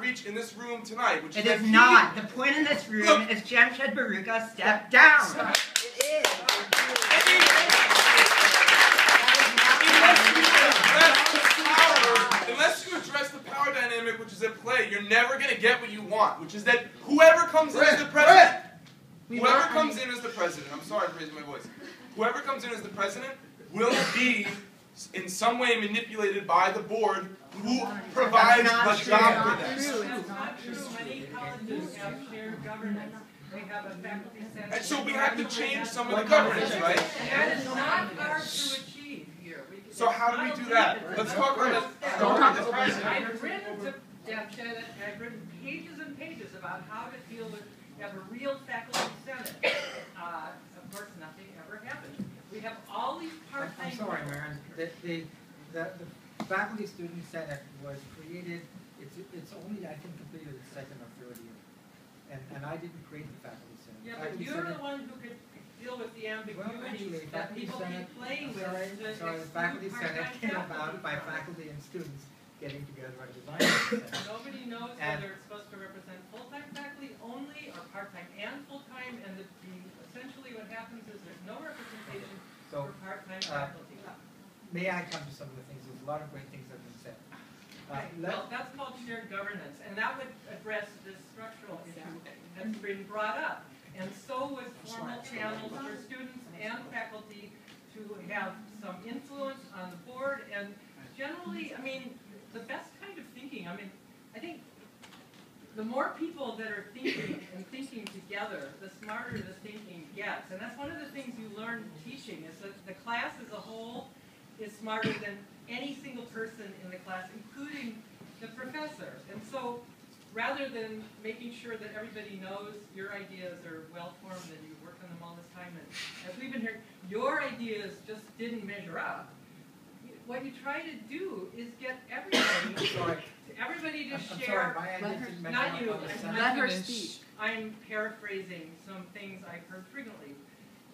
reach in this room tonight, which is It is not. The point in this room is Jamshed Bharucha step down. It is. Unless you address the power dynamic which is at play, you're never going to get what you want, which is that whoever comes in as the president, I'm sorry for raising my voice, whoever comes in as the president will be in some way manipulated by the board who provides the job for them. That's not true. Many colleges have shared governance. They have a faculty senate. And so we have to change some of the governance, right? That is not hard to achieve here. So how do we do that? Let's talk about this. I've written to Jamshed, I've written pages and pages about how to deal with, have a real faculty senate. Of course, nothing ever happened. We have all these part-time. I'm sorry, Maren. The faculty student senate was created. It's only, I think, completed its second or third year, and I didn't create the faculty senate. Yeah, but you're the one who could deal with the ambiguities that people be playing with. Sorry, the faculty senate came about by faculty and students getting together at a design center. Nobody knows whether it's supposed to represent full-time faculty only or part-time and full-time, and essentially what happens is there's no representation for part-time faculty. May I come to some of the things? There's a lot of great things that have been said. Well, that's called shared governance, and that would address this structural issue that's been brought up. And so would formal channels for students and faculty to have some influence on the board. And generally, I mean, the best kind of thinking, I think the more people that are thinking and thinking together, the smarter the thinking gets. And that's one of the things you learn teaching, is that the class as a whole is smarter than any single person in the class, including the professor. And so rather than making sure that everybody knows your ideas are well-formed and you worked on them all this time, and as we've been hearing, your ideas just didn't measure up, what you try to do is get everybody to share. Not you. Let her speak. I'm paraphrasing some things I've heard frequently,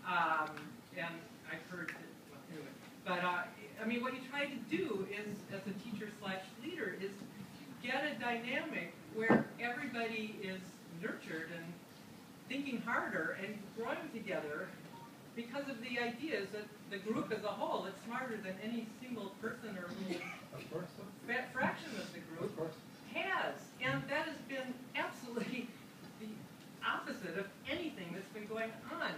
and I've heard, well, anyway. But what you try to do is, as a teacher/leader, is get a dynamic where everybody is nurtured and thinking harder and growing together because of the ideas that the group as a whole is smarter than any single person or fraction of the group has. And that has been absolutely the opposite of anything that's been going on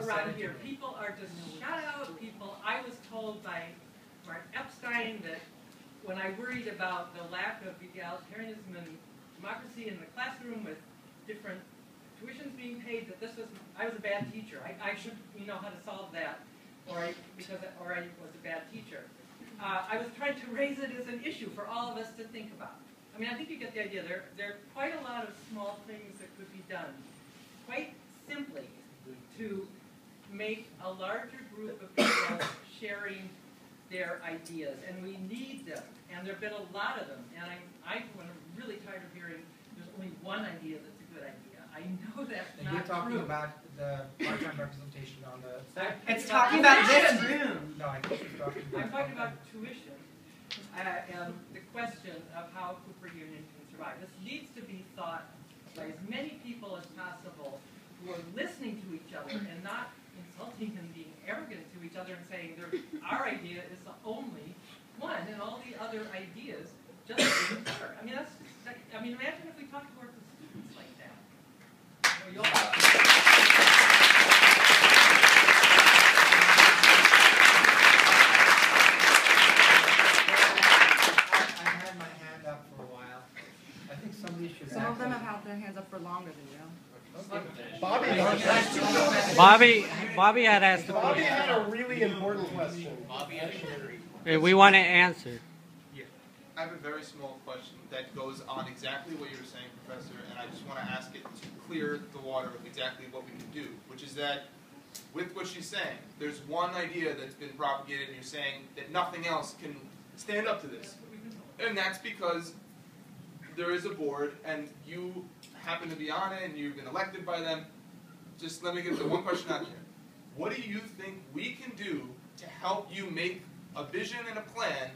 around here. People are just shut out. I was told by Mark Epstein that when I worried about the lack of egalitarianism and democracy in the classroom with different tuitions being paid, that I was a bad teacher. I should know how to solve that, or I was a bad teacher. I was trying to raise it as an issue for all of us to think about. I think you get the idea. There are quite a lot of small things that could be done, quite simply, to make a larger group of people sharing their ideas, and we need them, and there have been a lot of them, and I'm really tired of hearing there's only one idea that's a good idea. I know that's not true. You're talking about the part-time representation on the... It's talking about this room. No, I think she's talking about... I'm talking about tuition, and the question of how Cooper Union can survive. This needs to be thought by as many people as possible who are listening to each other and not insulting and being arrogant to each other and saying our idea is the only one and all the other ideas just didn't work. Imagine if we talked to our students like that. I've had my hand up for a while. I think somebody should... Some of them have had their hands up for longer than you. Bobby had asked a question. Bobby had a really important question. We want to answer. I have a very small question that goes on exactly what you were saying, Professor, and I just want to ask it to clear the water of exactly what we can do, which is that with what she's saying, there's one idea that's been propagated, and you're saying that nothing else can stand up to this. And that's because there is a board, and you happen to be on it, and you've been elected by them. Just let me get the one question out here. What do you think we can do to help you make a vision and a plan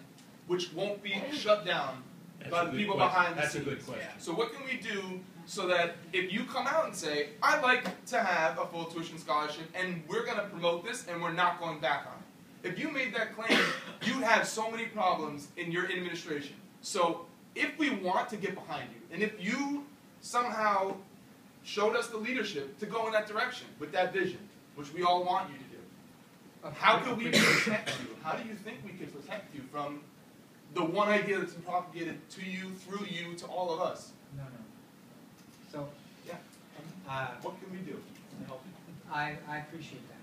which won't be shut down by the people behind the scenes. That's a good question. So what can we do so that if you come out and say, I'd like to have a full tuition scholarship and we're going to promote this and we're not going back on it. If you made that claim, you'd have so many problems in your administration. So if we want to get behind you, and if you somehow showed us the leadership to go in that direction with that vision, which we all want you to do, how could we protect you? How do you think we could protect you from the one idea that's been propagated to you, through you, to all of us? No. So, Yeah. What can we do to help you? I appreciate that.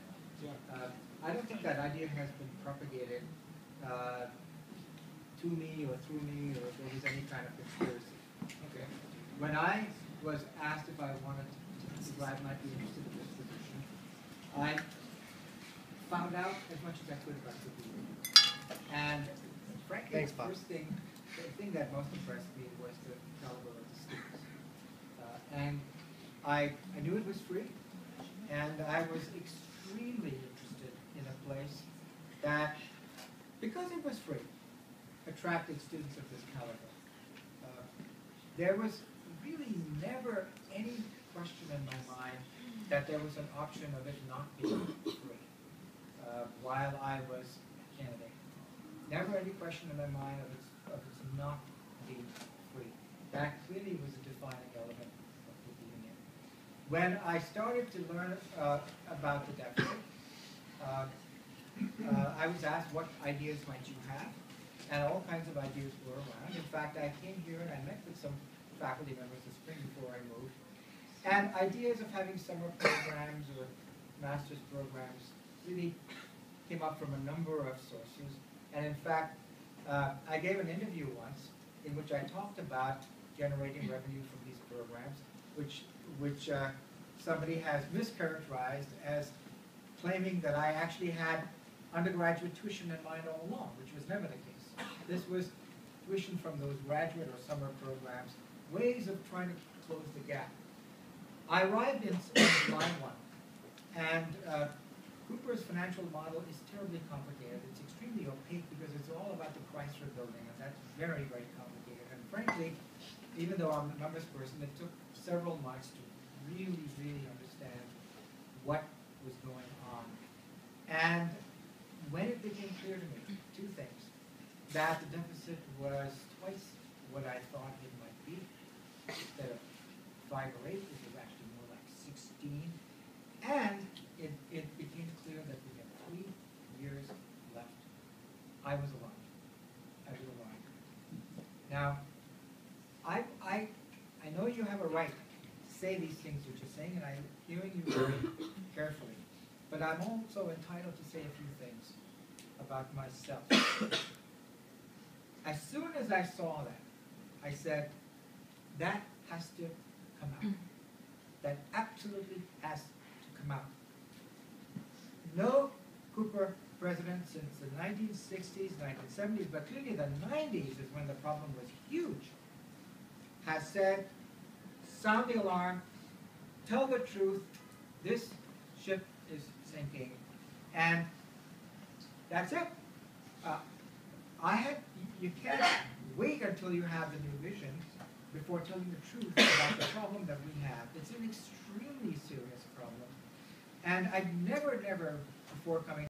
I don't think that idea has been propagated to me or through me, or there was any kind of conspiracy. Okay. When I was asked if I wanted to, if I might be interested in this position, I found out as much as I could about the people. And frankly, Thanks, the Bob. the thing that most impressed me was the caliber of the students. And I knew it was free, and I was extremely interested in a place that, because it was free, attracted students of this caliber. There was really never any question in my mind that there was an option of it not being free while I was a candidate. Never any question in my mind of its not being free. That clearly was a defining element of the union. When I started to learn about the deficit, I was asked, what ideas might you have? And all kinds of ideas were around. In fact, I came here and I met with some faculty members this spring before I moved. And ideas of having summer programs or master's programs really came up from a number of sources. And in fact, I gave an interview once in which I talked about generating revenue from these programs, which somebody has mischaracterized as claiming that I actually had undergraduate tuition in mind all along, which was never the case. This was tuition from those graduate or summer programs, ways of trying to close the gap. I arrived in line 1, and Cooper's financial model is terribly complicated. It's extremely opaque because it's all about the Chrysler building, and that's very, very complicated. And frankly, even though I'm a numbers person, it took several months to really, really understand what was going on. And when it became clear to me, two things: that the deficit was twice what I thought it might be. Instead of 5 or 8, it was actually more like 16. And it became clear that we had 3 years left. I was alarmed. Now, I know you have a right to say these things which you're saying, and I'm hearing you very carefully. But I'm also entitled to say a few things about myself. As soon as I saw that, I said, that has to come out. That absolutely has to come out. No Cooper president since the 1960s, 1970s, but clearly the 90s is when the problem was huge, has said, sound the alarm, tell the truth, this ship is sinking, and that's it. You can't wait until you have the new vision before telling the truth about the problem that we have. It's an extremely serious problem. And I've never before coming